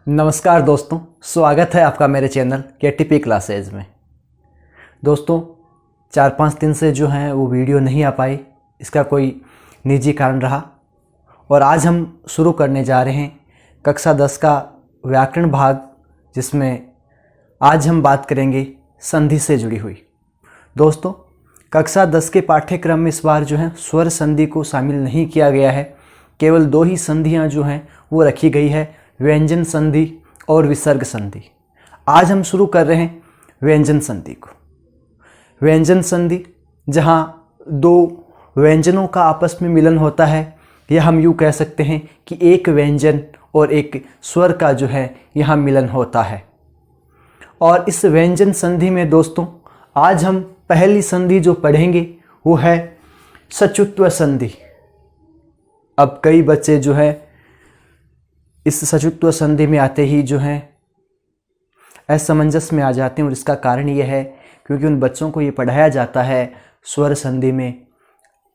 नमस्कार दोस्तों, स्वागत है आपका मेरे चैनल KTP क्लासेज में। दोस्तों 4-5 दिन से जो है वो वीडियो नहीं आ पाई, इसका कोई निजी कारण रहा और आज हम शुरू करने जा रहे हैं कक्षा 10 का व्याकरण भाग, जिसमें आज हम बात करेंगे संधि से जुड़ी हुई। दोस्तों कक्षा 10 के पाठ्यक्रम में इस बार जो है स्वर संधि को शामिल नहीं किया गया है, केवल 2 ही संधियां जो हैं वो रखी गई है, व्यंजन संधि और विसर्ग संधि। आज हम शुरू कर रहे हैं व्यंजन संधि को। व्यंजन संधि जहां 2 व्यंजनों का आपस में मिलन होता है, या हम यूँ कह सकते हैं कि एक व्यंजन और एक स्वर का जो है यहाँ मिलन होता है। और इस व्यंजन संधि में दोस्तों आज हम पहली संधि जो पढ़ेंगे वो है सचुत्व संधि। अब कई बच्चे जो है इस सचुत्व संधि में आते ही जो है असमंजस में आ जाते हैं, और इसका कारण ये है क्योंकि उन बच्चों को ये पढ़ाया जाता है स्वर संधि में।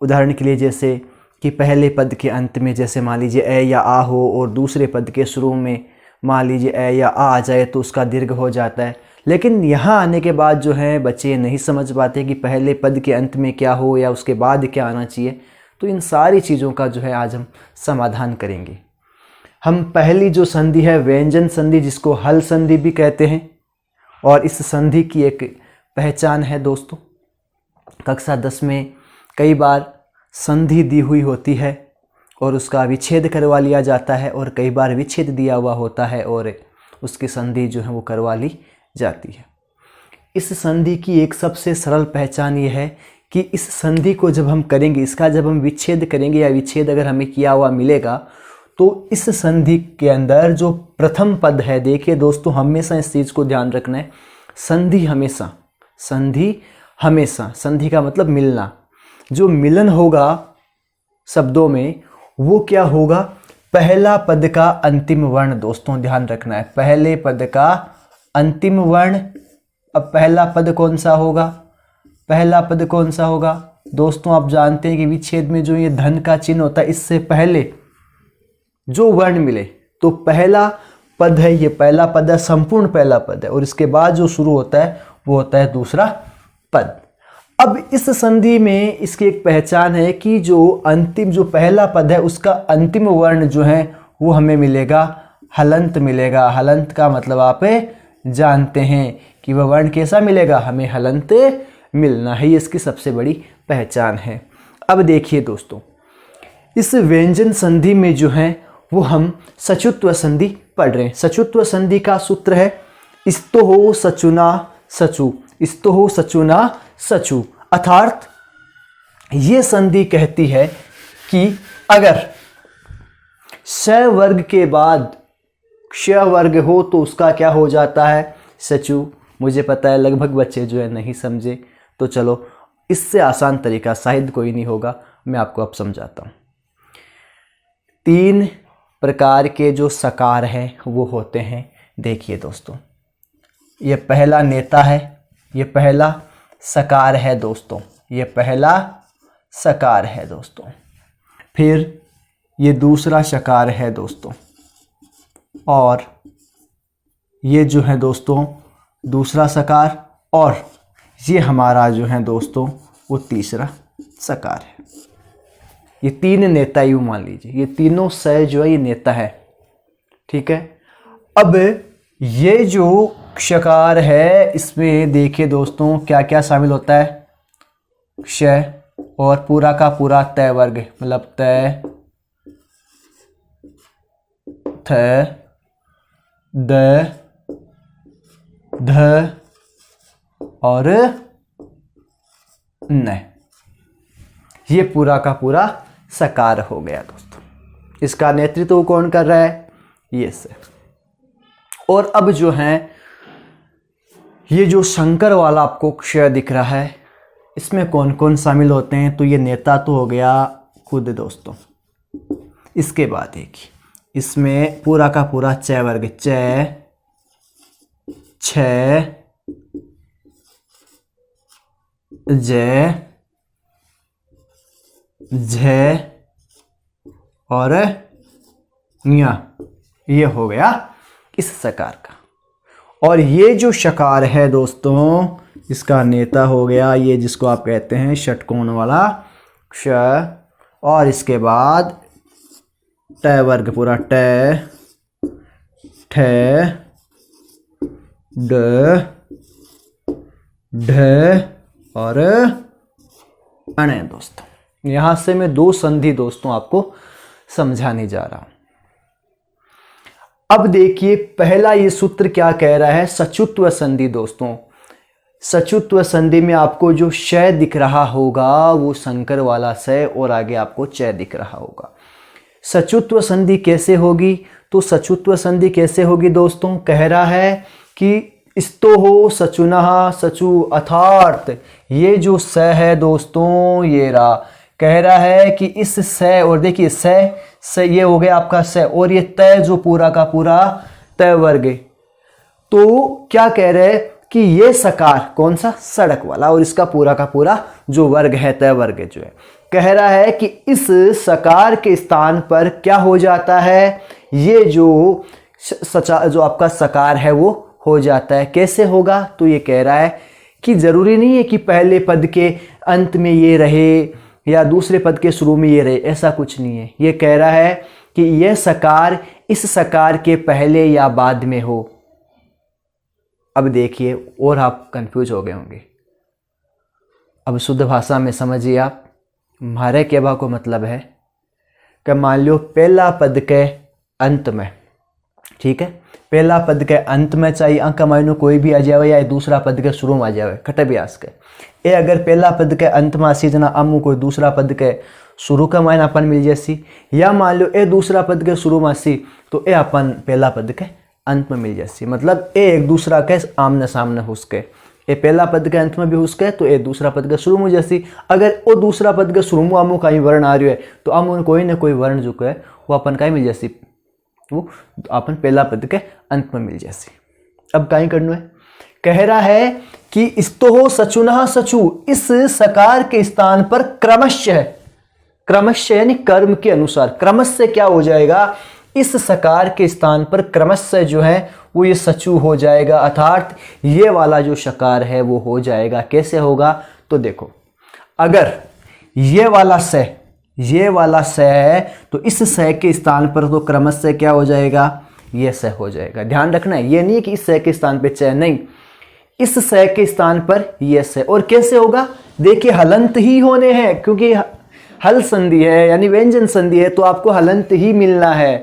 उदाहरण के लिए जैसे कि पहले पद के अंत में जैसे मान लीजिए ए या आ हो और दूसरे पद के शुरू में मान लीजिए ए या आ जाए तो उसका दीर्घ हो जाता है। लेकिन यहाँ आने के बाद जो है बच्चे ये नहीं समझ पाते कि पहले पद के अंत में क्या हो या उसके बाद क्या आना चाहिए। तो इन सारी चीज़ों का जो है आज हम समाधान करेंगे। हम पहली जो संधि है व्यंजन संधि, जिसको हल संधि भी कहते हैं, और इस संधि की एक पहचान है दोस्तों, कक्षा 10 में कई बार संधि दी हुई होती है और उसका विच्छेद करवा लिया जाता है, और कई बार विच्छेद दिया हुआ होता है और उसकी संधि जो है वो करवा ली जाती है। इस संधि की एक सबसे सरल पहचान ये है कि इस संधि को जब हम करेंगे, इसका जब हम विच्छेद करेंगे या विच्छेद अगर हमें किया हुआ मिलेगा, तो इस संधि के अंदर जो प्रथम पद है, देखिए दोस्तों हमेशा इस चीज़ को ध्यान रखना है, संधि हमेशा, संधि हमेशा, संधि का मतलब मिलना, जो मिलन होगा शब्दों में वो क्या होगा, पहला पद का अंतिम वर्ण। दोस्तों ध्यान रखना है, पहले पद का अंतिम वर्ण। अब पहला पद कौन सा होगा, पहला पद कौन सा होगा दोस्तों, आप जानते हैं कि विच्छेद में जो ये धन का चिन्ह होता है, इससे पहले जो वर्ण मिले तो पहला पद है, ये पहला पद है, संपूर्ण पहला पद है, और इसके बाद जो शुरू होता है वो होता है दूसरा पद। अब इस संधि में इसकी एक पहचान है कि जो अंतिम जो पहला पद है उसका अंतिम वर्ण जो है वो हमें मिलेगा हलंत मिलेगा। हलंत का मतलब आप जानते हैं कि वह वर्ण कैसा मिलेगा, हमें हलंत मिलना है, ये इसकी सबसे बड़ी पहचान है। अब देखिए दोस्तों, इस व्यंजन संधि में जो है वो हम सचुत्व संधि पढ़ रहे हैं। सचुत्व संधि का सूत्र है इस्तोहो सचुना सचु, इस्तोहो सचुना सचु। अर्थात ये संधि कहती है कि अगर श वर्ग के बाद क्ष वर्ग हो तो उसका क्या हो जाता है, सचु। मुझे पता है लगभग बच्चे जो है नहीं समझे, तो चलो इससे आसान तरीका शायद कोई नहीं होगा, मैं आपको अब समझाता हूँ। 3 प्रकार के जो सकार हैं वो होते हैं। देखिए दोस्तों, ये पहला नेता है, ये पहला सकार है दोस्तों, ये पहला सकार है दोस्तों। फिर ये दूसरा सकार है दोस्तों, और ये जो है दोस्तों दूसरा सकार, और ये हमारा जो है दोस्तों वो तीसरा सकार है। ये 3 नेता यूँ मान लीजिए, ये तीनों स जो है ये नेता है, ठीक है। अब ये जो क्षकार है इसमें देखिए दोस्तों क्या क्या शामिल होता है, क्ष और पूरा का पूरा तय वर्ग, मतलब तय थ द ध और न, ये पूरा का पूरा सकार हो गया दोस्तों। इसका नेतृत्व कौन कर रहा है, ये से। और अब जो है ये जो शंकर वाला आपको क्ष दिख रहा है, इसमें कौन कौन शामिल होते हैं, तो ये नेता तो हो गया खुद दोस्तों। इसके बाद देखिए इसमें पूरा का पूरा च वर्ग, च छ ज झ और न्या, ये हो गया इस सकार का। और ये जो शकार है दोस्तों, इसका नेता हो गया ये जिसको आप कहते हैं षटकोण वाला श, और इसके बाद ट वर्ग पूरा ट, ठ, ड, ढ और अण दोस्तों। यहां से मैं 2 संधि दोस्तों आपको समझाने जा रहा हूं। अब देखिए पहला ये सूत्र क्या कह रहा है, सचुत्व संधि दोस्तों। सचुत्व संधि में आपको जो श दिख रहा होगा वो संकर वाला स और आगे आपको च दिख रहा होगा। सचुत्व संधि कैसे होगी, तो सचुत्व संधि कैसे होगी दोस्तों, कह रहा है कि स्तो हो सचुनः सचु अर्थात ये जो स है दोस्तों ये रहा, कह रहा है कि इस स, और देखिए स ये हो गया आपका स, और ये त जो पूरा का पूरा त वर्ग है। तो क्या कह रहे हैं कि ये सकार कौन सा, सड़क वाला, और इसका पूरा का पूरा जो वर्ग है त वर्ग जो है, कह रहा है कि इस सकार के स्थान पर क्या हो जाता है, ये जो जो आपका सकार है वो हो जाता है। कैसे होगा, तो ये कह रहा है कि जरूरी नहीं है कि पहले पद के अंत में ये रहे या दूसरे पद के शुरू में ये रहे, ऐसा कुछ नहीं है। ये कह रहा है कि यह सकार इस सकार के पहले या बाद में हो। अब देखिए और आप कंफ्यूज हो गए होंगे, अब शुद्ध भाषा में समझिए आप। हमारे कहवा को मतलब है कि मान लो पहला पद के अंत में, ठीक है, पहला पद के अंत में चाहिए अंक मायनो कोई भी आ जाए या दूसरा पद के शुरू में आ जाए खटे ब्यास के, ये अगर पहला पद के अंत में आसी जना अमू कोई दूसरा पद के शुरू का मायना अपन मिल जैसी, या मान लो ए दूसरा पद के शुरू में आसी तो ए अपन पहला पद के अंत में मिल जैसी, मतलब ए एक दूसरा के आमने सामने हुसके, ए पहला पद के अंत में भी हुसके तो ए दूसरा पद के शुरू में जैसी। अगर वो दूसरा पद के शुरू में आमू का ही वर्ण आ रही है तो आमू कोई ना कोई वर्ण जो है वो अपन का ही मिल जैसी, वो अपन पहला पद के अंत में मिल जैसी। अब कहीं करना है, कह रहा है कि स्तो हो सचुनः सचु, इस सकार के स्थान पर क्रमशः, क्रमशः यानी कर्म के अनुसार, क्रमशः क्या हो जाएगा, इस सकार के स्थान पर क्रमशः जो है वो ये सचु हो जाएगा, अर्थात ये वाला जो शकार है वो हो जाएगा। कैसे होगा, तो देखो अगर ये वाला स, ये वाला स है तो इस स के स्थान पर तो क्रमशः क्या हो जाएगा, ये स हो जाएगा। ध्यान रखना है, ये नहीं कि इस स के स्थान पे च, नहीं, इस स के स्थान पर ये स। और कैसे होगा, देखिए हलंत ही होने हैं, क्योंकि हल संधि है यानी व्यंजन संधि है तो आपको हलंत ही मिलना है।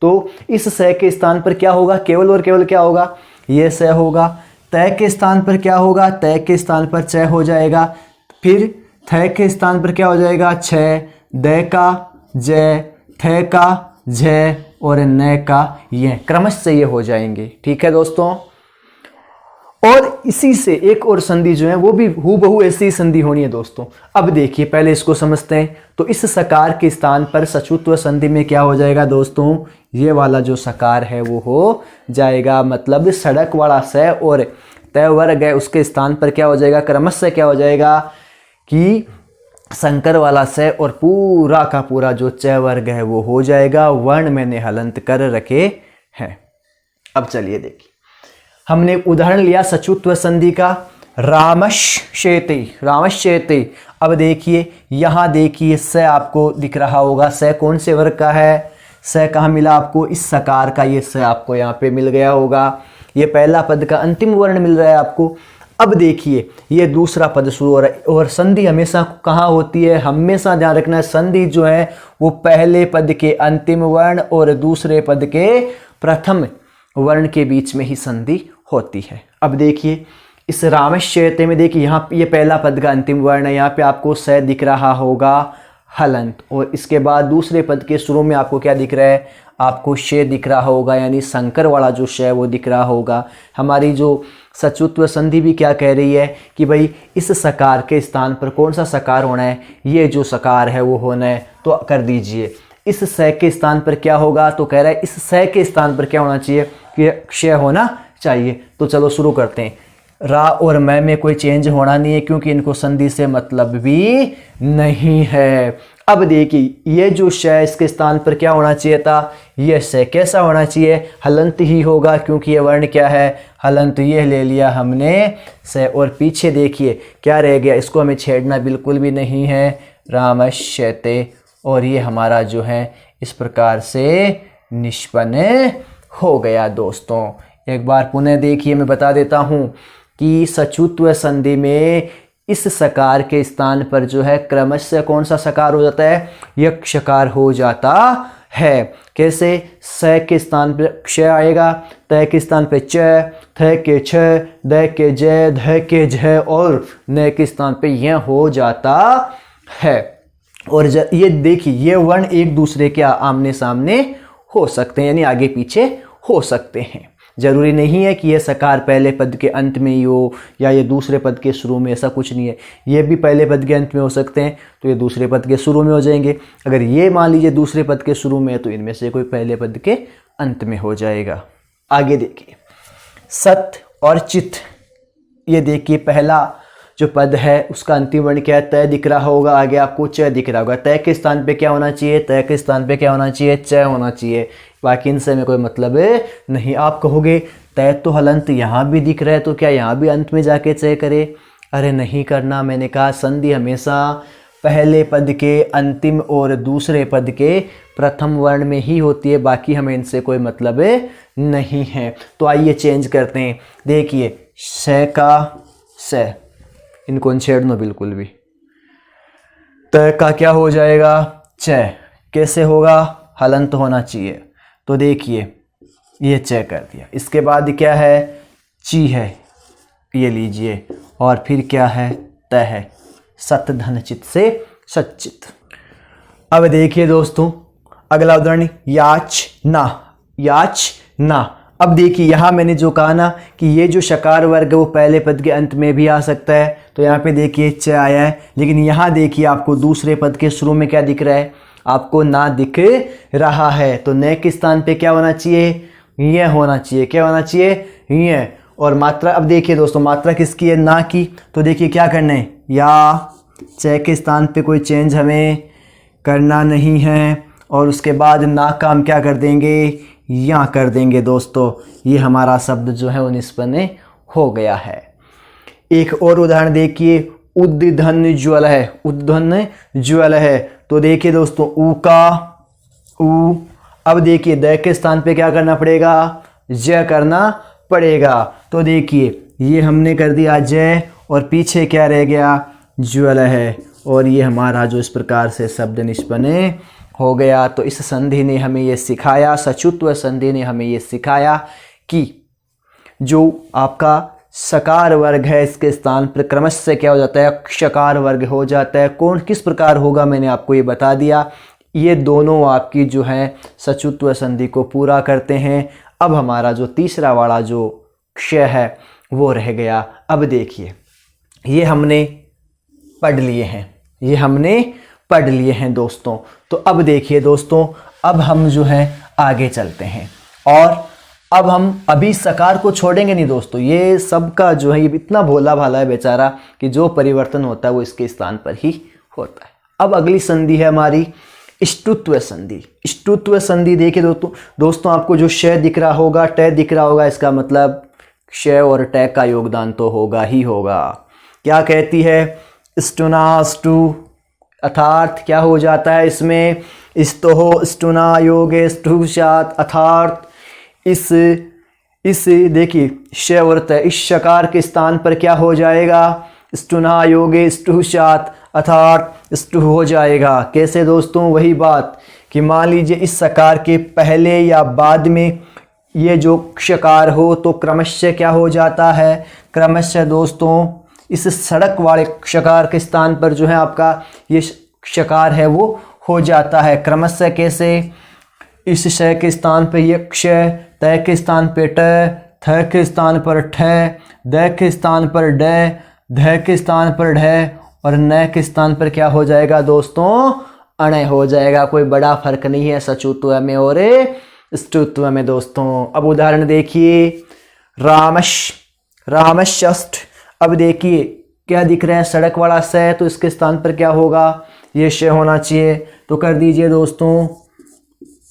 तो इस स के स्थान पर क्या होगा, केवल और केवल क्या होगा, ये स होगा। तय के स्थान पर क्या होगा, तय के स्थान पर च हो जाएगा। फिर थ के स्थान पर क्या हो जाएगा, छ, द का ज, थ का झ और न का ये, क्रमशः ये हो जाएंगे। ठीक है दोस्तों, और इसी से एक और संधि जो है वो भी हूबहू ऐसी ही संधि होनी है दोस्तों। अब देखिए पहले इसको समझते हैं। तो इस सकार के स्थान पर सचुत्व संधि में क्या हो जाएगा दोस्तों, ये वाला जो सकार है वो हो जाएगा, मतलब सड़क वाला स और तय वर्ग है उसके स्थान पर क्या हो जाएगा, क्रमशः क्या हो जाएगा कि संकर वाला स और पूरा का पूरा जो च वर्ग है वो हो जाएगा। वर्ण मैंने हलंत कर रखे हैं। अब चलिए देखिए, हमने उदाहरण लिया सचुत्व संधि का, रामश्येते, रामश्येते। अब देखिए यहाँ देखिए स आपको दिख रहा होगा, स कौन से वर्ग का है, स कहाँ मिला आपको, इस सकार का ये स आपको यहाँ पे मिल गया होगा। ये पहला पद का अंतिम वर्ण मिल रहा है आपको। अब देखिए ये दूसरा पद शुरू हो रहा है, और संधि हमेशा कहाँ होती है, हमेशा ध्यान रखना है, संधि जो है वो पहले पद के अंतिम वर्ण और दूसरे पद के प्रथम वर्ण के बीच में ही संधि होती है। अब देखिए इस रामश्येते में देखिए यहाँ ये पहला पद का अंतिम वर्ण है, यहाँ पे आपको स दिख रहा होगा हलंत, और इसके बाद दूसरे पद के शुरू में आपको क्या दिख रहा है, आपको श दिख रहा होगा, यानी संकर वाला जो श वो दिख रहा होगा। हमारी जो सचुत्व संधि भी क्या कह रही है कि भाई इस सकार के स्थान पर कौन सा सकार होना है, ये जो सकार है वो होना है, तो कर दीजिए। इस स के स्थान पर क्या होगा, तो कह रहा है इस स के स्थान पर क्या होना चाहिए, कि श होना चाहिए। तो चलो शुरू करते हैं। रा और मैं में कोई चेंज होना नहीं है, क्योंकि इनको संधि से मतलब भी नहीं है। अब देखिए ये जो श इसके स्थान पर क्या होना चाहिए था, ये स कैसा होना चाहिए, हलंत ही होगा, क्योंकि ये वर्ण क्या है, हलंत। ये ले लिया हमने स, और पीछे देखिए क्या रह गया, इसको हमें छेड़ना बिल्कुल भी नहीं है, रामश्यते। और ये हमारा जो है इस प्रकार से निष्पन्न हो गया। दोस्तों एक बार पुनः देखिए, मैं बता देता हूँ कि सचुत्व संधि में इस सकार के स्थान पर जो है क्रमशः कौन सा सकार हो जाता है, यक्षकार हो जाता है। कैसे, स के स्थान पर क्ष आएगा, त के स्थान पे च, थ के छ, द के ज, ध के झ और न के स्थान पे यह हो जाता है। और ये देखिए ये वर्ण एक दूसरे के आमने सामने हो सकते हैं, यानी आगे पीछे हो सकते हैं। जरूरी नहीं है कि यह सकार पहले पद के अंत में ही हो या ये दूसरे पद के शुरू में, ऐसा कुछ नहीं है। ये भी पहले पद के अंत में हो सकते हैं तो ये दूसरे पद के शुरू में हो जाएंगे। अगर ये मान लीजिए दूसरे पद के शुरू में है तो इनमें से कोई पहले पद के अंत में हो जाएगा। आगे देखिए सत और चित, ये देखिए पहला जो पद है उसका अंतिम वर्ण क्या है, तय दिख रहा होगा, आगे आपको च दिख रहा होगा। तय के स्थान पे क्या होना चाहिए, तय के स्थान पे क्या होना चाहिए, च होना चाहिए। बाकी इनसे में कोई मतलब नहीं। आप कहोगे तय तो हलंत यहाँ भी दिख रहा है तो क्या यहाँ भी अंत में जाके च करे, अरे नहीं करना। मैंने कहा संधि हमेशा पहले पद के अंतिम और दूसरे पद के प्रथम वर्ण में ही होती है, बाकी हमें इनसे कोई मतलब नहीं है। तो आइए चेंज करते हैं। देखिए स का स, इनको न छेड़ना बिल्कुल भी। त का क्या हो जाएगा, च। कैसे होगा, हलंत होना चाहिए। तो देखिए ये च कर दिया। इसके बाद क्या है, ची है, ये लीजिए। और फिर क्या है, त है। सत धन चित से सच्चित। अब देखिए दोस्तों अगला उदाहरण, याच ना, याच ना। अब देखिए यहाँ मैंने जो कहा ना कि ये जो शकार वर्ग है वो पहले पद के अंत में भी आ सकता है, तो यहाँ पे देखिए च आया है। लेकिन यहाँ देखिए आपको दूसरे पद के शुरू में क्या दिख रहा है, आपको ना दिख रहा है। तो न के स्थान पे क्या होना चाहिए, यह होना चाहिए। क्या होना चाहिए, यह। और मात्रा, अब देखिए दोस्तों मात्रा किसकी है, ना की। तो देखिए क्या करना है, या च के स्थान पे कोई चेंज हमें करना नहीं है। और उसके बाद ना का हम क्या कर देंगे, या कर देंगे। दोस्तों ये हमारा शब्द जो है वो निष्पन्न हो गया है। एक और उदाहरण देखिए, उद्धन ज्वल है, उद्धन ज्वल है। तो देखिए दोस्तों ऊ का ऊ। अब देखिए द के स्थान पे क्या करना पड़ेगा, ज करना पड़ेगा। तो देखिए ये हमने कर दिया ज, और पीछे क्या रह गया, ज्वल है। और ये हमारा जो इस प्रकार से शब्द निष्पन्न हो गया। तो इस संधि ने हमें ये सिखाया, सचुत्व संधि ने हमें ये सिखाया कि जो आपका सकार वर्ग है इसके स्थान पर क्रमशः क्या हो जाता है, क्षकार वर्ग हो जाता है। कौन किस प्रकार होगा मैंने आपको ये बता दिया। ये दोनों आपकी जो है सचुत्व संधि को पूरा करते हैं। अब हमारा जो तीसरा वाला जो क्ष है वो रह गया। अब देखिए ये हमने पढ़ लिए हैं, ये हमने पढ़ लिए हैं दोस्तों। तो अब देखिए दोस्तों, अब हम जो है आगे चलते हैं, और अब हम अभी सकार को छोड़ेंगे नहीं दोस्तों। ये सबका जो है ये इतना भोला भाला है बेचारा कि जो परिवर्तन होता है वो इसके स्थान पर ही होता है। अब अगली संधि है हमारी इष्टुत्व संधि। इष्टुत्व संधि देखिए दोस्तों आपको जो श दिख रहा होगा, ट दिख रहा होगा, इसका मतलब क्ष और ट का योगदान तो होगा ही होगा। क्या कहती है, स्टुनास्तु, अर्थात क्या हो जाता है इसमें, स्तोह स्टुना योगे स्टुषात, अर्थात इस देखिए श और त, इस शकार के स्थान पर क्या हो जाएगा, स्टुना योगे स्टुषात, अर्थात स्टु हो जाएगा। कैसे दोस्तों, वही बात कि मान लीजिए इस सकार के पहले या बाद में ये जो क्षकार हो तो क्रमशः क्या हो जाता है, क्रमशः दोस्तों इस सड़क वाले क्षकार के स्थान पर जो है आपका ये क्षकार है वो हो जाता है क्रमशः। कैसे, इस श के स्थान पे ये क्ष, त के स्थान पे ट, थ के स्थान पर ठ, द के स्थान पर ड, ध के स्थान पर ढ, और न के स्थान पर क्या हो जाएगा दोस्तों, अण हो जाएगा। कोई बड़ा फर्क नहीं है सचुत्व में और ष्टुत्व में दोस्तों। अब उदाहरण देखिए, रामश, रामश्यष्ट। अब देखिए क्या दिख रहा है, सड़क वाला स, तो इसके स्थान पर क्या होगा, ये श होना चाहिए, तो कर दीजिए दोस्तों,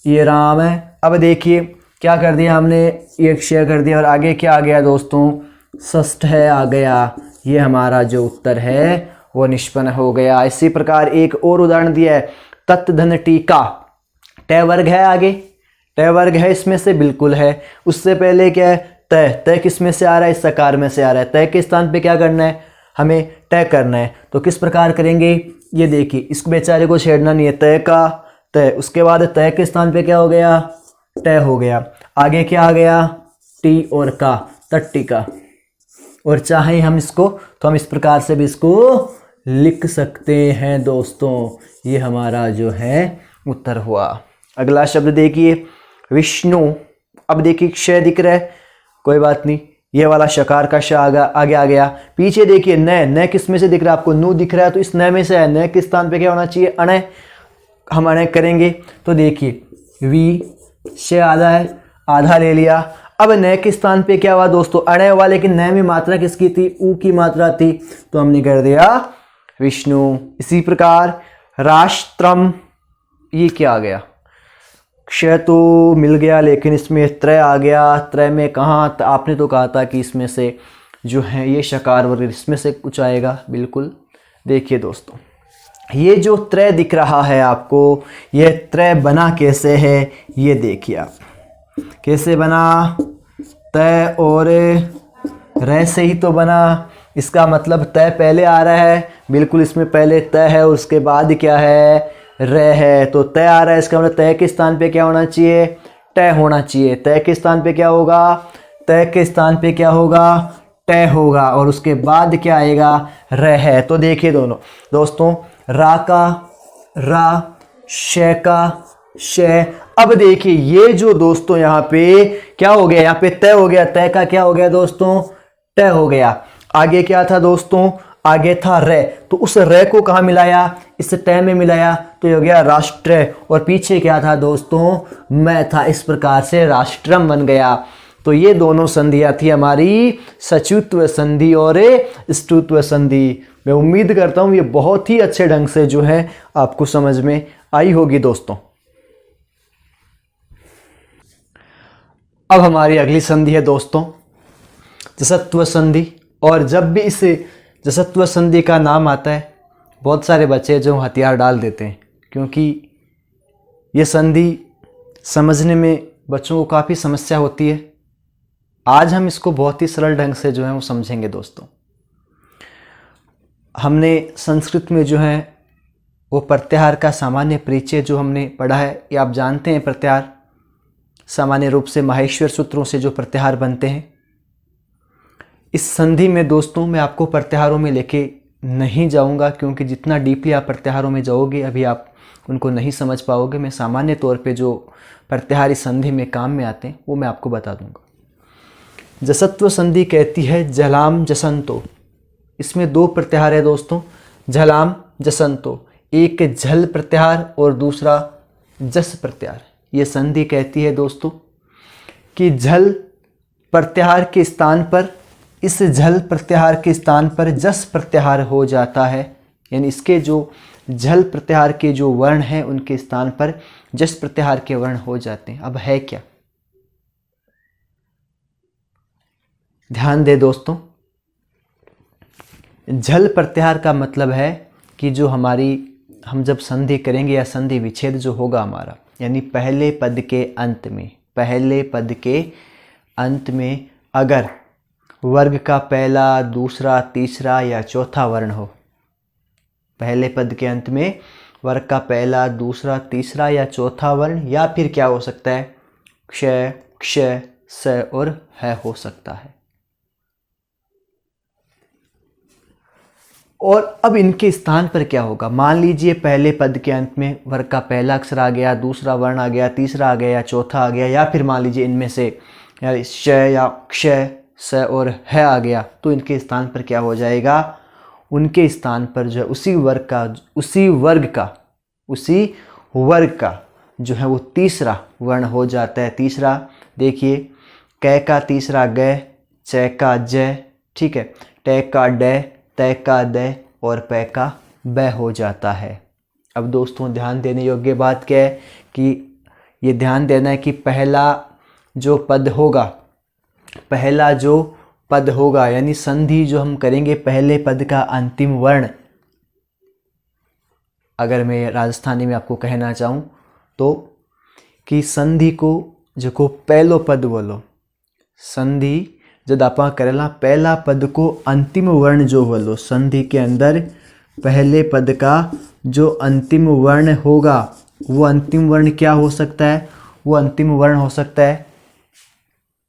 ये राम है। अब देखिए क्या कर दिया हमने, एक श कर दिया और आगे क्या आ गया दोस्तों, षष्ठ है आ गया। ये हमारा जो उत्तर है वो निष्पन्न हो गया। इसी प्रकार एक और उदाहरण दिया है, तत् धन टीका, ट वर्ग है आगे, ट वर्ग है इसमें से, बिल्कुल है। उससे पहले क्या है, तय, तय किस में से आ रहा है, इस सकार में से आ रहा है। तय के स्थान पे क्या करना है, हमें तय करना है। तो किस प्रकार करेंगे, ये देखिए, इसको बेचारे को छेड़ना नहीं है, तय का तय, उसके बाद तय के स्थान पे क्या हो गया, तय हो गया। आगे क्या आ गया, टी और का, तट्टिका। और चाहे हम इसको, तो हम इस प्रकार से भी इसको लिख सकते हैं दोस्तों। ये हमारा जो है उत्तर हुआ। अगला शब्द देखिए, विष्णु। अब देखिए क्षय दिख रहा है, कोई बात नहीं, ये वाला शकार का श आगे आ गया। पीछे देखिए न, न किस में से दिख रहा है आपको, नु दिख रहा है, तो इस न में से है, न के स्थान पे क्या होना चाहिए, अणय। हम अणय करेंगे तो देखिए वी, श आधा है, आधा ले लिया। अब न के स्थान पे क्या हुआ दोस्तों, अणय हुआ, लेकिन न में मात्रा किसकी थी, ऊ की मात्रा थी, तो हमने कर दिया विष्णु। इसी प्रकार राष्ट्रम, ये क्या आ गया, क्षय तो मिल गया, लेकिन इसमें त्रय आ गया। त्रय में कहाँ, आपने तो कहा था कि इसमें से जो है ये शकार वर्ग, इसमें से कुछ आएगा, बिल्कुल। देखिए दोस्तों, ये जो त्रय दिख रहा है आपको, ये त्रय बना कैसे है, ये देखिए आप कैसे बना, तय और रे से ही तो बना। इसका मतलब तय पहले आ रहा है, बिल्कुल, इसमें पहले तय है, उसके बाद क्या है, रे है, तो तय आ रहा है। इसका मतलब तय के स्थान पे क्या होना चाहिए, तय होना चाहिए। तय के स्थान पे क्या होगा, तय के स्थान पे क्या होगा, तय होगा, और उसके बाद क्या आएगा, रे है। तो देखिए दोस्तों, रा का रा, श का श। अब देखिए ये जो दोस्तों यहाँ पे क्या हो गया, यहाँ पे तय हो गया, तय का क्या हो गया दोस्तों, तय हो गया। आगे क्या था दोस्तों, आगे था रे, तो उस रे को कहाँ मिलाया, इस तय में मिलाया, तो ये हो गया राष्ट्र। और पीछे क्या था दोस्तों, मैं था, इस प्रकार से राष्ट्रम बन गया। तो ये दोनों संधियां थी हमारी, सचुत्व संधि और स्तुत्व संधि। मैं उम्मीद करता हूँ ये बहुत ही अच्छे ढंग से जो है आपको समझ में आई होगी दोस्तों। अब हमारी अगली संधि है दोस्तों जसत्व संधि। और जब भी इस जसत्व संधि का नाम आता है, बहुत सारे बच्चे जो हथियार डाल देते हैं, क्योंकि ये संधि समझने में बच्चों को काफ़ी समस्या होती है। आज हम इसको बहुत ही सरल ढंग से जो है वो समझेंगे दोस्तों। हमने संस्कृत में जो है वो प्रत्याहार का सामान्य परिचय जो हमने पढ़ा है, ये आप जानते हैं। प्रत्याहार सामान्य रूप से माहेश्वर सूत्रों से जो प्रत्याहार बनते हैं। इस संधि में दोस्तों मैं आपको प्रत्याहारों में लेके नहीं जाऊंगा, क्योंकि जितना डीपली आप प्रत्याहारों में जाओगे अभी आप उनको नहीं समझ पाओगे। मैं सामान्य तौर पे जो प्रत्याहार इस संधि में काम में आते हैं वो मैं आपको बता दूंगा। जसत्व संधि कहती है झलाम जसंतो। इसमें दो प्रत्याहार है दोस्तों, झलाम जसंतो। एक झल प्रत्याहार और दूसरा जस प्रत्याहार। ये संधि कहती है दोस्तों कि झल प्रत्याहार के स्थान पर, इस झल प्रत्याहार के स्थान पर जस प्रत्याहार हो जाता है, यानी इसके जो झल प्रत्याहार के जो वर्ण हैं उनके स्थान पर जस प्रत्याहार के वर्ण हो जाते हैं। अब है क्या, ध्यान दे दोस्तों। झल प्रत्याहार का मतलब है कि जो हम जब संधि करेंगे या संधि विच्छेद जो होगा हमारा, यानी पहले पद के अंत में, पहले पद के अंत में अगर वर्ग का पहला, दूसरा, तीसरा या चौथा वर्ण हो, पहले पद के अंत में वर्ग का पहला, दूसरा, तीसरा या चौथा वर्ण, या फिर क्या हो सकता है, क्षय, क्षय, स और है हो सकता है। और अब इनके स्थान पर क्या होगा, मान लीजिए पहले पद के अंत में वर्ग का पहला अक्षर आ गया, दूसरा वर्ण आ गया, तीसरा आ गया या चौथा आ गया, या फिर मान लीजिए इनमें से श या क्षय, स और है आ गया, तो इनके स्थान पर क्या हो जाएगा, उनके स्थान पर जो है उसी वर्ग का जो है वो तीसरा वर्ण हो जाता है। तीसरा देखिए, कै का तीसरा ग, च का ज, ठीक है, ट का ड, तय का द और पै का ब हो जाता है। अब दोस्तों ध्यान देने योग्य बात क्या है कि ये ध्यान देना है कि पहला जो पद होगा यानी संधि जो हम करेंगे पहले पद का अंतिम वर्ण, अगर मैं राजस्थानी में आपको कहना चाहूँ तो कि संधि को जो पहलो पद बोलो, संधि जब आप करेला पहला पद को अंतिम वर्ण जो बोलो, संधि के अंदर पहले पद का जो अंतिम वर्ण होगा वो अंतिम वर्ण क्या हो सकता है? वो अंतिम वर्ण हो सकता है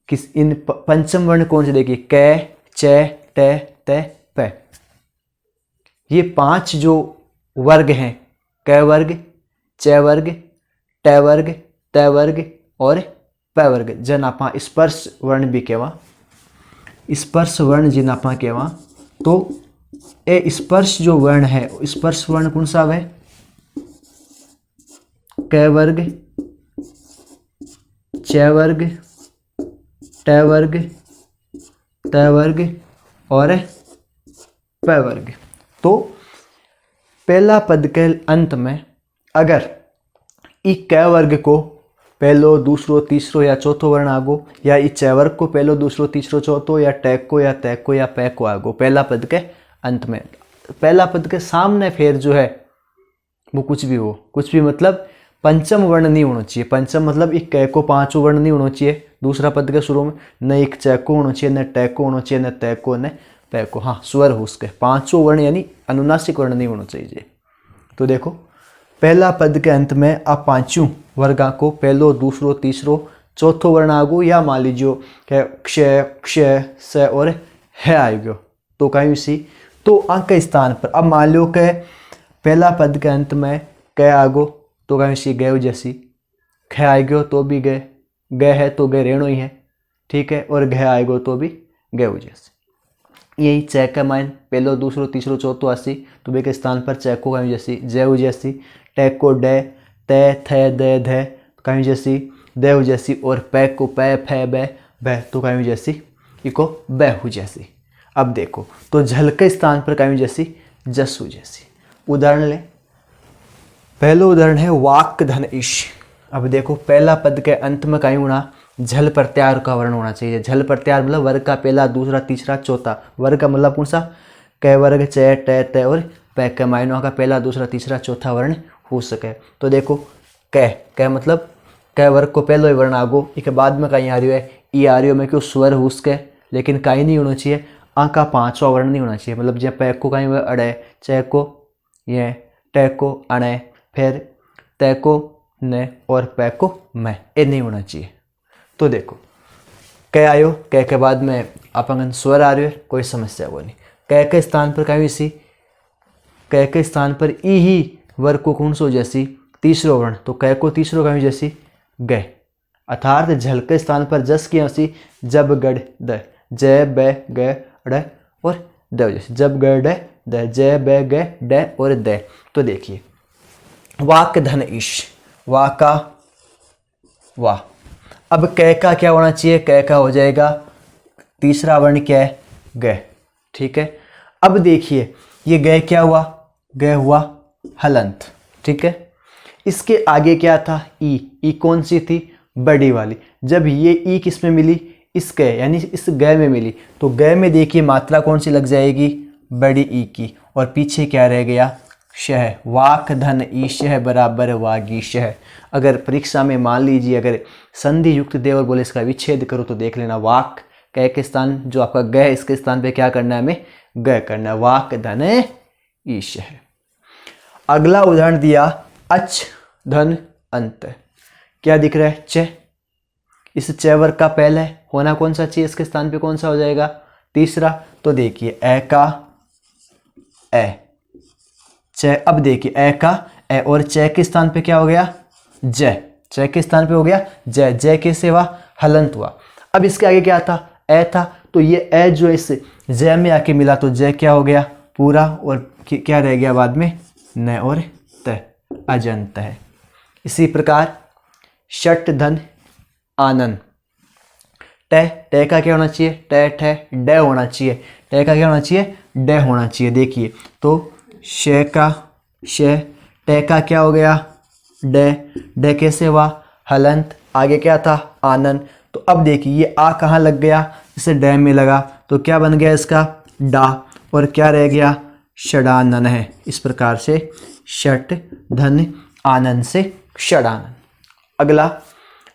किस इन पंचम वर्ण कौन से? देखिए क, च, ट, त, प। ये 5 जो वर्ग हैं, क वर्ग, च वर्ग, ट वर्ग, त वर्ग और प वर्ग, जन आप स्पर्श वर्ण भी कहवा, स्पर्श वर्ण जिन आप कहवा। तो ए स्पर्श जो वर्ण है, स्पर्श वर्ण कौन सा है? क वर्ग, च वर्ग, ट वर्ग, त वर्ग और प वर्ग। तो पहला पद के अंत में अगर ई क वर्ग को पहलो, दूसरो, तीसरो या चौथो वर्ण आगो, या ई च वर्ग को पहलो, दूसरो, तीसरो, चौथो, या ट को या त को या प को आगो पहला पद के अंत में, पहला पद के सामने फिर जो है वो कुछ भी हो, कुछ भी मतलब पंचम वर्ण नहीं होना चाहिए। पंचम मतलब एक क को 5वां वर्ण नहीं होना चाहिए दूसरा पद के शुरू में, न एक च को होना चाहिए, न ट को होना चाहिए, न त को, न प को। हाँ, स्वर हो उसके 5वां वर्ण यानी अनुनासिक वर्ण नहीं होना चाहिए। तो देखो पहला पद के अंत में आप 5 वर्गा को पहलो, दूसरो, तीसरो, चौथो वर्ण आगो, या मान लीजिए क्ष, क्ष, स और है आएगो तो कहीं सी तो अंक स्थान पर अब मान लो कि पहला पद के अंत में क आगो तो कहीं सी गए जैसी, ख आएगो तो भी गए, गए है तो गए रेणु ही है, ठीक है, और घ आएगो तो भी गए जैसी। यही च का मान पहलो, दूसरो, तीसरो, चौथो आसी तो बे के स्थान पर च को कहीं जैसी, जय जैसी, ट को ड, त, थ, द, ध कहीं जैसी, देव जैसी, और प को प, फ, ब, भ तो कहीं जैसी, इको बहू जैसी। अब देखो तो झल के स्थान पर कहीं जैसी, जसु जैसी। उदाहरण ले, पहला उदाहरण है वाक धन ईश। अब देखो पहला पद के अंत में कहीं होना झल प्रत्यार का वर्ण होना चाहिए। झल प्रत्यार मतलब वर्ग का पहला, दूसरा, तीसरा, चौथा। वर्ग का मतलब कौन सा? क वर्ग, च, ट, त और प के मायनों का पहला, दूसरा, तीसरा, चौथा वर्ण हो सके। तो देखो क मतलब क वर्ग को पहलो ही वर्ण आगो, इसके बाद में कहीं आ रही है ई आ रही हो में क्यों स्वर हो उसके, लेकिन कहीं नहीं होना चाहिए, आ का 5वां वर्ण नहीं होना चाहिए। मतलब जब प को कहीं हुआ अड़े, च को ये, ट को अणे, फिर त को न और प को मैं, ये नहीं होना चाहिए। तो देखो क आयो, क के बाद में अपन स्वर आ रही है, कोई समस्या वो नहीं। क के स्थान पर कहीं सी, क के स्थान पर ई ही वर्ग को कौन सो जैसी, तीसरो वर्ण, तो क को तीसरो कहीं जैसी ग, अर्थात झल के स्थान पर जस की हंसी, जब गढ़ द, ज ब ग ड और द जैसे, जब ग ड द, ज ब ग ड और द। तो देखिए वाक धन ईश, वा का वाह। अब क का क्या होना चाहिए? क का हो जाएगा तीसरा वर्ण क्या है? ग, ठीक है। अब देखिए ये ग क्या हुआ? ग हुआ हलंत, ठीक है। इसके आगे क्या था? ई कौन सी थी? बड़ी वाली। जब ये ई किस में मिली? इस ग यानी इस ग में मिली, तो ग में देखिए मात्रा कौन सी लग जाएगी? बड़ी ई की, और पीछे क्या रह गया? शह। वाक धन ईशह बराबर वागीशह। अगर परीक्षा में मान लीजिए अगर संधि युक्त दे और बोले इसका विच्छेद करो तो देख लेना वाक क के स्थान जो आपका ग है इसके स्थान पे क्या करना है? हमें ग करना है। वाक धन ईशह। अगला उदाहरण दिया अच धन अंत। क्या दिख रहा है? च। इस च वर्ग का पहले होना कौन सा चाहिए? इसके स्थान पे कौन सा हो जाएगा? तीसरा। तो देखिए ए का ए, च। अब देखिए ए का ए और च के स्थान पे क्या हो गया? ज। च के स्थान पे हो गया ज। ज के सेवा हलंत हुआ। अब इसके आगे क्या था? ए था, तो ये ए जो इस ज में आके मिला तो ज क्या हो गया? पूरा, और क्या रह गया बाद में? न और त, अजंत है। इसी प्रकार षट धन आनंद। ट का क्या होना चाहिए? ट ठ ड होना चाहिए। ट का क्या होना चाहिए? ड होना चाहिए। देखिए तो श का श, टे का क्या हो गया, डे, डे कैसे हुआ, हलंत, आगे क्या था, आनन। तो अब देखिए ये आ कहाँ लग गया, इसे डे में लगा, तो क्या बन गया इसका, डा, और क्या रह गया, षडानन है। इस प्रकार से षट धन आनंद से षडानन। अगला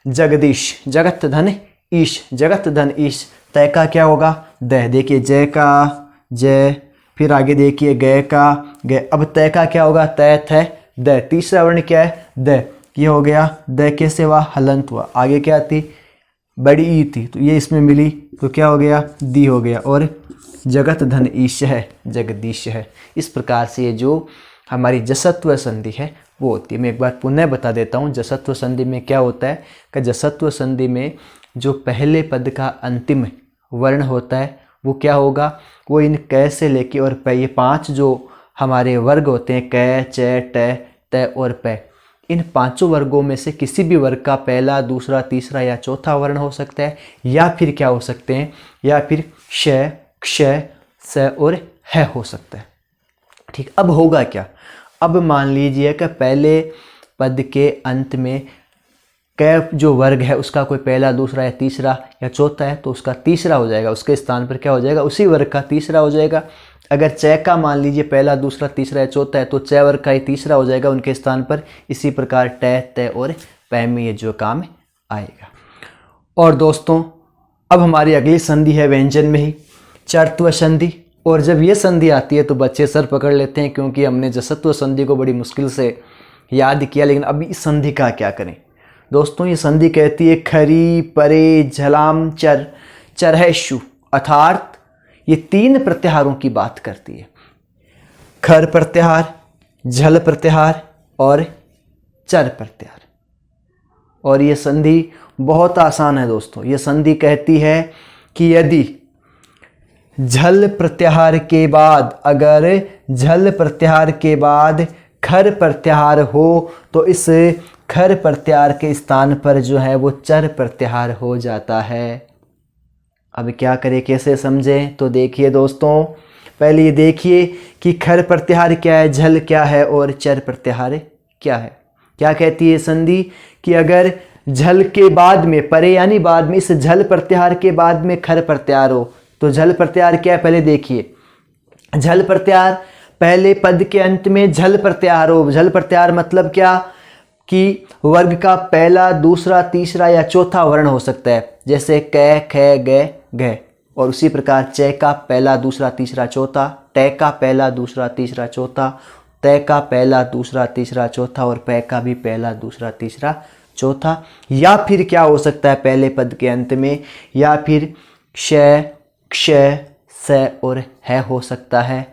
जगदीश, जगत धन ईश, जगत धन ईश, तय का क्या होगा, द, देखिए जय का जय, फिर आगे देखिए गय का गय, अब तय का क्या होगा, तय थ द, तीसरा वर्ण क्या है, द, ये हो गया, द कैसे हुआ, हलंत हुआ, आगे क्या थी, बड़ी ई थी, तो ये इसमें मिली तो क्या हो गया, दी हो गया, और जगत धन ईश है, जगदीश है। इस प्रकार से ये जो हमारी जसत्व संधि है वो होती है। मैं एक बार पुनः बता देता हूँ, जसत्व संधि में क्या होता है कि जसत्व संधि में जो पहले पद का अंतिम वर्ण होता है वो क्या होगा, वो इन क से लेके और प, ये 5 जो हमारे वर्ग होते हैं, क, च, ट, त और प, इन 5 वर्गों में से किसी भी वर्ग का पहला, दूसरा, तीसरा या चौथा वर्ण हो सकता है, या फिर क्या हो सकते हैं, या फिर श, क्ष, स और ह हो सकता है। ठीक, अब होगा क्या, अब मान लीजिए कि पहले पद के अंत में क जो वर्ग है उसका कोई पहला, दूसरा या तीसरा या चौथा है, तो उसका तीसरा हो जाएगा, उसके स्थान पर क्या हो जाएगा, उसी वर्ग का तीसरा हो जाएगा। अगर च का मान लीजिए पहला, दूसरा, तीसरा या चौथा है, तो च वर्ग का ही तीसरा हो जाएगा उनके स्थान पर। इसी प्रकार ट, त और प में ये जो काम आएगा। और दोस्तों अब हमारी अगली संधि है व्यंजन में ही, चरत्व संधि। और जब ये संधि आती है तो बच्चे सर पकड़ लेते हैं, क्योंकि हमने जसत्व संधि को बड़ी मुश्किल से याद किया। लेकिन अब इस संधि का क्या करें दोस्तों, ये संधि कहती है खरी, परे, झलाम, चर, चरहेशु, अर्थात ये 3 प्रत्याहारों की बात करती है, खर प्रत्याहार, झल प्रत्याहार और चर प्रत्याहार। और ये संधि बहुत आसान है दोस्तों। ये संधि कहती है कि यदि झल प्रत्याहार के बाद, अगर झल प्रत्याहार के बाद खर प्रत्याहार हो तो इस खर प्रत्याहार के स्थान पर जो है वो चर प्रत्याहार हो जाता है। अब क्या करें, कैसे समझें, तो देखिए दोस्तों, पहले ये देखिए कि खर प्रत्याहार क्या है, झल क्या है और चर प्रत्याहार क्या है। क्या कहती है संधि कि अगर झल के बाद में, परे यानी बाद में, इस झल प्रत्याहार के बाद में खर प्रत्याहार हो, तो झल प्रत्याहार क्या है, पहले देखिए, झल प्रत्याहार पहले पद के अंत में झल प्रत्याहार हो। झल प्रत्याहार मतलब क्या कि वर्ग का पहला, दूसरा, तीसरा या चौथा वर्ण हो सकता है, जैसे क, ख, ग, घ। और उसी प्रकार च का पहला, दूसरा, तीसरा, चौथा, ट का पहला, दूसरा, तीसरा, चौथा, त का पहला, दूसरा, तीसरा, चौथा और प का भी पहला, दूसरा, तीसरा, चौथा। या फिर क्या हो सकता है पहले पद के अंत में, या फिर श, क्ष, स और ह हो सकता है।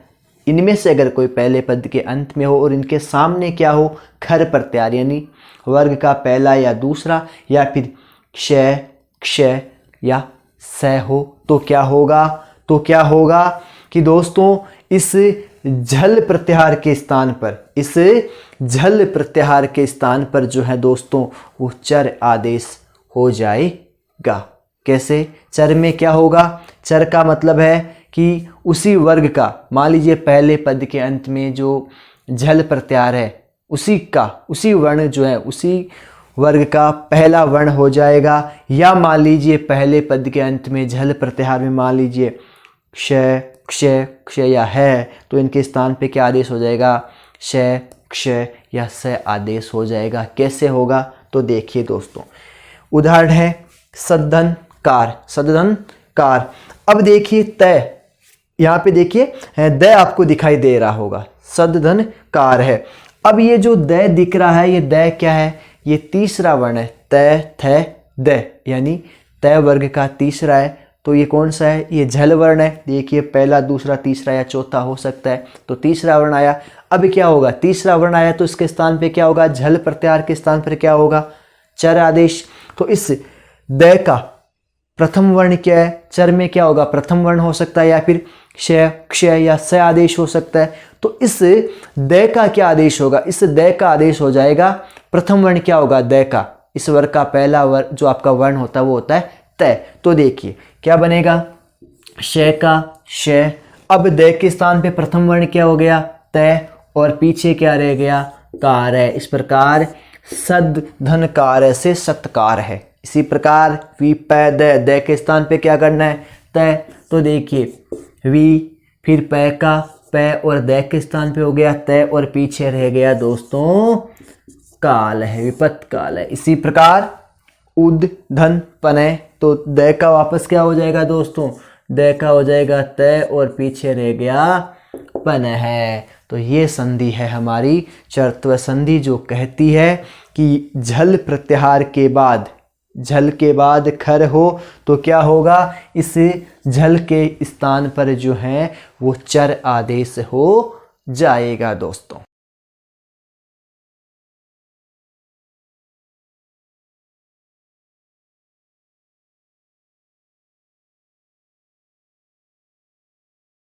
इनमें से अगर कोई पहले पद के अंत में हो और इनके सामने क्या हो, खर प्रत्याहार यानी वर्ग का पहला या दूसरा, या फिर क्ष, क्ष या स हो, तो क्या होगा, तो क्या होगा कि दोस्तों इस झल प्रत्याहार के स्थान पर, इस झल प्रत्याहार के स्थान पर जो है दोस्तों वो चर आदेश हो जाएगा। कैसे, चर में क्या होगा, चर का मतलब है कि उसी वर्ग का, मान लीजिए पहले पद के अंत में जो झल प्रत्याहार है उसी का, उसी वर्ण जो है उसी वर्ग का पहला वर्ण हो जाएगा। या मान लीजिए पहले पद के अंत में झल प्रत्याहार में मान लीजिए क्ष, क्ष, क्ष या है, तो इनके स्थान पे क्या आदेश हो जाएगा, श, क्ष या स आदेश हो जाएगा। कैसे होगा, तो देखिए दोस्तों, उदाहरण है सद्धन कार, सद्धन कार। अब देखिए तय, यहाँ पे देखिए द आपको दिखाई दे रहा होगा, सद्धन कार है। अब ये जो द दिख रहा है, ये द क्या है, ये तीसरा वर्ण है, त, थ, द, यानी त वर्ग का तीसरा है। तो ये कौन सा है, ये झल वर्ण है। देखिए पहला, दूसरा, तीसरा या चौथा हो सकता है, तो तीसरा वर्ण आया। अब क्या होगा, तीसरा वर्ण आया तो इसके स्थान पे क्या होगा, झल प्रत्याहार के स्थान पर क्या होगा, चर आदेश। तो इस द का प्रथम वर्ण क्या है, चर में क्या होगा, प्रथम वर्ण हो सकता है, या फिर क्ष, क्ष या स आदेश हो सकता है। तो इस द का क्या आदेश होगा, इस द का आदेश हो जाएगा, प्रथम वर्ण क्या होगा, द का, इस वर्ग का पहला वर्ण जो आपका वर्ण होता है वो होता है त। तो देखिए क्या बनेगा, श का श। अब द के स्थान पे प्रथम वर्ण क्या हो गया, त, और पीछे क्या रह गया, कार है। इस प्रकार सद धन कार से सत्कार है। इसी प्रकार वी पै द के स्थान पे क्या करना है, तय। तो देखिए वी फिर पै का पै और द के स्थान पे हो गया तय और पीछे रह गया दोस्तों काल है, विपत्त काल है। इसी प्रकार उद धन पनय, तो द का वापस क्या हो जाएगा दोस्तों, द का हो जाएगा तय और पीछे रह गया पन है। तो ये संधि है हमारी चरत्व संधि, जो कहती है कि झल प्रत्याहार के बाद, झल के बाद खर हो तो क्या होगा, इस झल के स्थान पर जो है वो चर आदेश हो जाएगा दोस्तों।